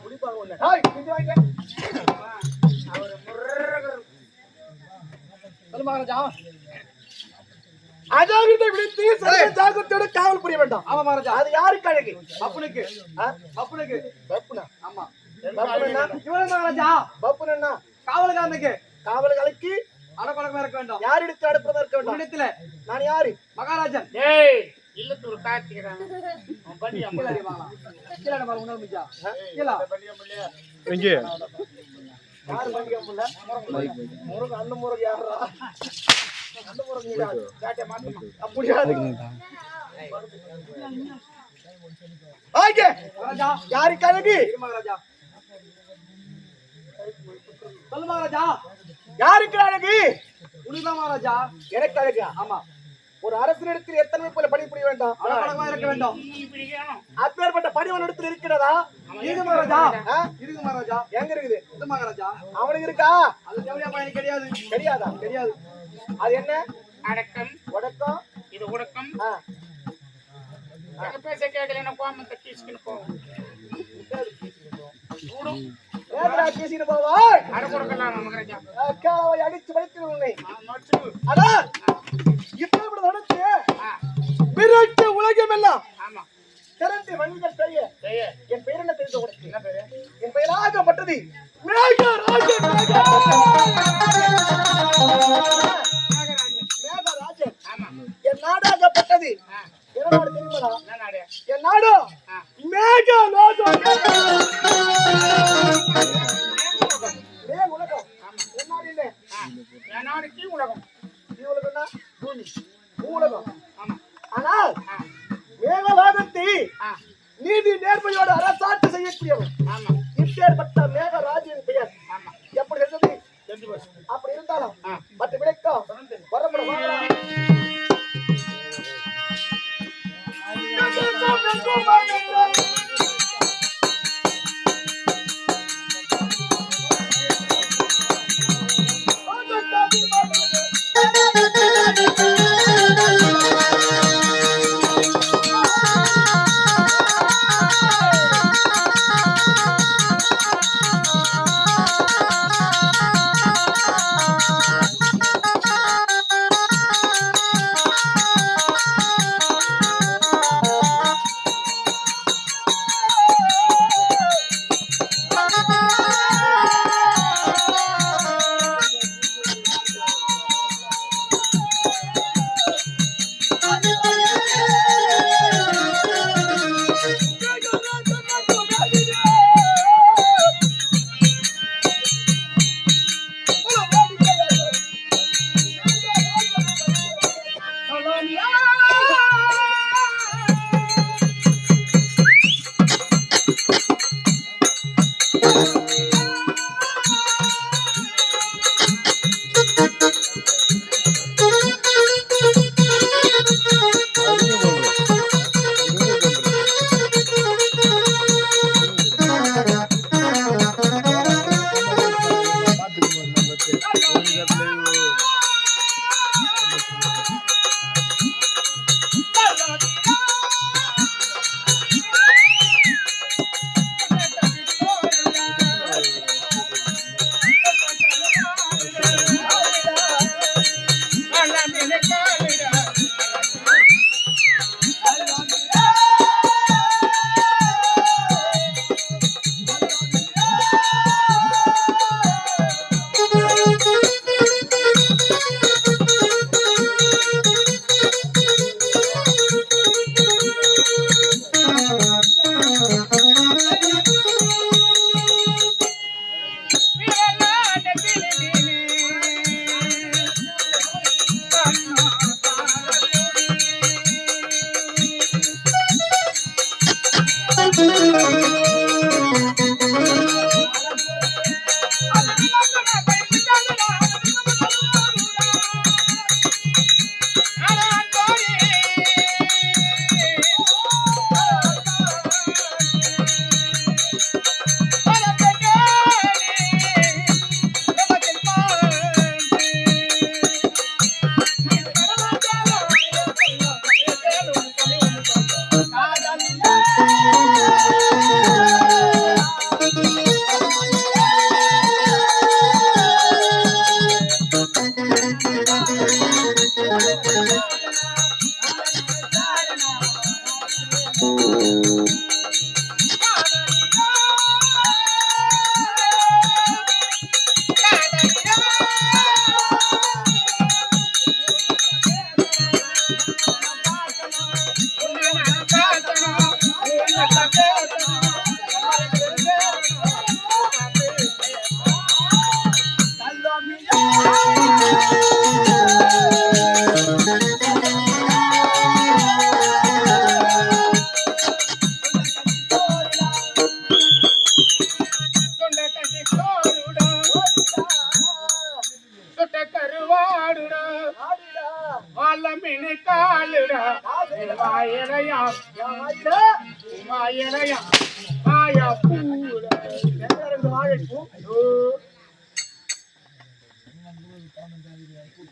குடிப்பாங்க ஒண்ணு. ஹாய் கொஞ்சம் வாங்க. அவர் சொல்லு மகாராஜா. அஜாகிரதை விடுத்து சர்வ ஜாகிரதையோட காவல் புரிய வேண்டாம். ஆமா மகாராஜா. அது யாருக்கு அழகு? பப்புனுக்கு. பப்புனுக்கு. பப்புனா? ஆமா. பப்புனா? இவன் மகாராஜா. பப்புனா? காவல்காரனுக்கு. காவல்காரனுக்கு அடப்படமா இருக்க வேண்டாம். யார் எடுத்து அடப்படமா இருக்க வேண்டாம்? இடத்துல. நான் யாரு? மகாராஜன். ஏய் இல்லத்தூர் காத்திக்கிறான். அவன் பண்ணி அம்மா வாங்கலாம். கீழ பாரு உணவு மிச்சா. கீழ பண்ணி அம்மா. எங்க? யார் பண்ணி அம்மா? முருக அண்ண முருக யாரா? அண்ண முருக நீடா. காட்டே மாட்டமா. அப்படியே ஆகே. மகாராஜா யாருக்கு அழகு? மகாராஜா. சொல்லு மகாராஜா. யாருக்கு அழகு? உனிதா மகாராஜா. எனக்கு அழகு. ஆமா. ஒரு அரசனிடத்தில் எத்தனை போல பணி புரிய வேண்டாம். அழகா இருக்க வேண்டும். அப்பேற்பட்ட பணிவன் இடத்துல இருக்கிறதா? இருக்கு மகாராஜா. இருக்கு மகாராஜா. எங்க இருக்குது? இது மகாராஜா. அவனுக்கு இருக்கா? அது தேவையா பணி கிடையாது. கிடையாதா? கிடையாது. அது என்ன? அடக்கம். ஒடக்கம். இது ஒடக்கம். நான் பேச கேட்கலன்னா கோமந்த கீஸ்கின்னு போவோம். ஏதா கீஸ்கின்னு போவாய்? அட கொடுக்கலாம் மகாராஜா. அக்காவை அடிச்சு படுத்துறேன் உன்னை. அட இப்ப இப்படி நடந்து விரட்டு உலகம் எல்லாம். ஆமா. திரண்டு மனிதன் பெரிய. என் பெயர் என்ன தெரிந்து உனக்கு? என்ன பெயர்? என் பெயராகப்பட்டது மேகராஜன். மேகராஜன். ஆமா. என் நாடாகப்பட்டது என்ன நாடு தெரியுமா? என்ன நாடு? என் நாடு மேகலோகம். மேகலோகம். ஆமா. என்ன நாடு இல்ல? என் நாடு கீ உலகம். கீ உலகம்னா பூமி. பூலகம். ஆமா. ஆனால் மேகலோகத்தை நீதி நேர்மையோடு அரசாட்சி செய்யக்கூடியவர். ஆமா. இப்பேற்பட்ட மேகராஜின் பெயர். ஆமா. எப்படி இருந்தது? அப்படி இருந்தாலும் மற்ற விளக்கம் வரப்படும்.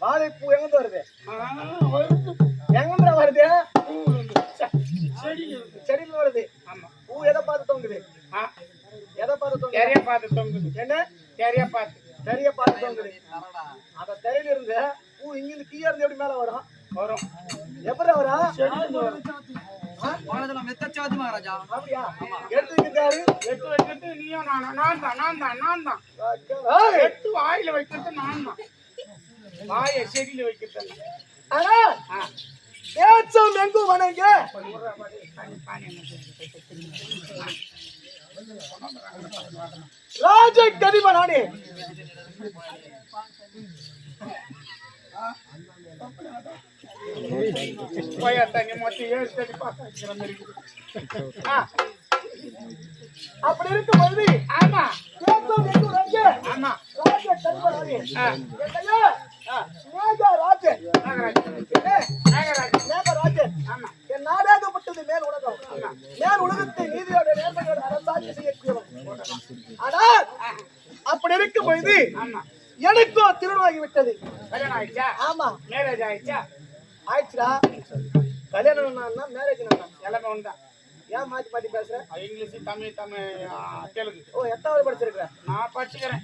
வாழைப்பூ எங்க வருது? எங்க வருது? செடியில் வருது. பூ எதை பார்த்து தொங்குது? எதை பார்த்து தொங்குது? தெரிய பார்த்து தொங்குது. என்ன தெரிய பார்த்து? தெரிய பார்த்து தொங்குது. அந்த தெரையில இருந்து பூ இங்கிருந்து கீழே இருந்து எப்படி மேல வரும்? வரும். எப்படி வரும்? மகாராஜா அப்படியா? எடுத்து வைக்கிறாரு. எட்டு வைக்கிறது நீயும் நான் தான். எட்டு வாயில வைக்கிறது நான் தான். வாயை செடியில வைக்கிறது. ஆனா தேச்சம் எங்கும் வணங்க ராஜ கதிம நானே. அப்படி இருக்கும் பொழுது ஆமா தேச்சம் எங்கும் வணங்க ஆமா ராஜ கதிம நானே. என் நாடாகப்பட்டது மேல் உலகம். மேல் உலகத்தை நீதியோட நேர்மையோட அரசாட்சி செய்யக்கூடியவன். ஆனால் அப்படி இருக்கும் பொழுது எனக்கும் திருமணமாகிவிட்டது. கல்யாணம் ஆயிடுச்சா? ஆமா. மேரேஜ் ஆயிடுச்சா? ஆயிடுச்சுடா. கல்யாணம் மேரேஜ் எல்லாமே ஒண்ணுதான். ஏன் மாத்தி மாத்தி பேசுற? இங்கிலீஷ் தமிழ் தெலுங்கு. ஓ எத்தாவது படிச்சிருக்க? நான் படிச்சுக்கிறேன்.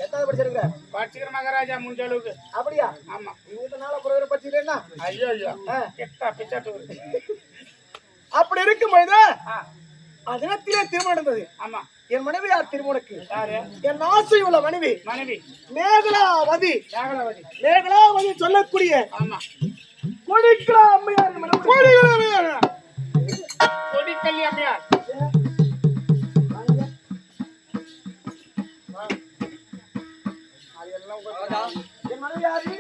எத்தாவது படிச்சிருக்க? படிச்சுக்கிறேன் மகாராஜா முடிஞ்ச அளவுக்கு. அப்படியா? ஆமா. இந்த நாள புறவரை படிச்சுக்கிறேன்னா ஐயோ ஐயோ கெட்டா பிச்சாட்டு. அப்படி இருக்கும் பொழுது தினத்திலே திருமணம் நடந்தது. ஆமா. என் மனைவி யார் திருமணக்கு? என் ஆசை உள்ள மனைவி மேகலாவதி. மேகலாவதி சொல்லக்கூடிய ஆமா கொடிக்கல்லி அம்மையார். கொடிக்கல்லி அம்மையார் என் மனைவி யாரு?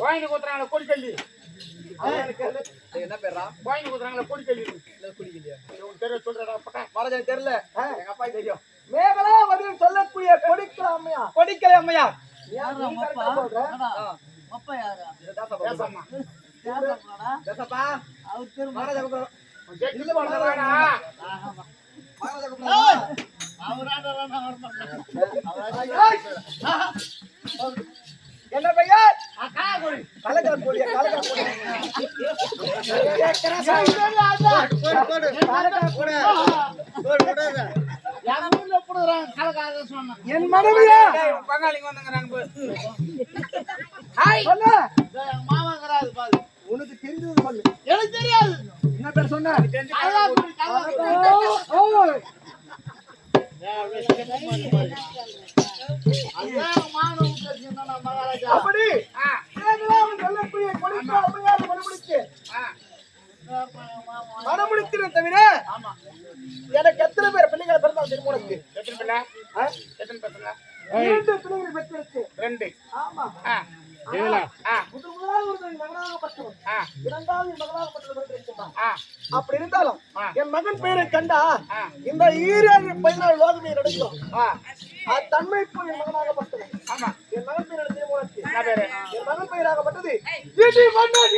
கோயில குத்துறாங்களா கொடிக்கல்லி? என்ன பேரா? கோயில குத்துறாங்களா கொடிக்கல்லி? சொல்றா மகாராஜா தெரியல. எங்க அப்பா தெரியும். மேகலாவதி சொல்லக்கூடிய கொடிக்கல்லி அம்மையார். கொடிக்கல்லி அம்மையார் என்ன பெயர்? கலக்கார் கோழியா? கலக்கார் என் மனைவியா பங்காளிங்க வந்துங்கிறாங்க. உனக்கு தெரிஞ்சது சொல்லு. எனக்கு தெரியாது. என்ன பேர் சொன்ன? அப்படி மனமுடிக்கிறேன் தவிர எனக்கு எத்தனை பேர் பிள்ளைகளை பிறந்தாலும் திருமணத்துக்கு? எத்தனை பிள்ளை? 2 பிள்ளைகளை பெற்றிருக்கு. 2. ஆமா. அப்படி இருந்தாலும் என் மகன் பெயரை கண்டா இந்த 14 லோகமே நடக்கும். தன்மை போய் என் மகனாகப்பட்டது. என் மகன் பெயர் என் மகன் பெயராகப்பட்டது இடி மன்னன்.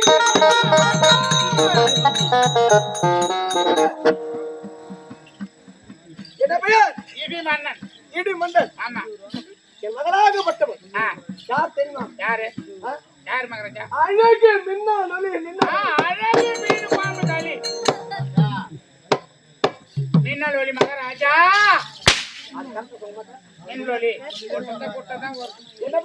என்ன பெயர்? இடி மன்னன். இடி மன்னன். ஆமா. என் மகளாகப்பட்டவன் யார் தெரியுமா? யாரு? யார் மகராஜா? அழகு மின்னல் ஒளி. அழகு மீன் பாம்பு களி மின்னல் ஒளி மகராஜா. மின்னல் ஒளி. என்ன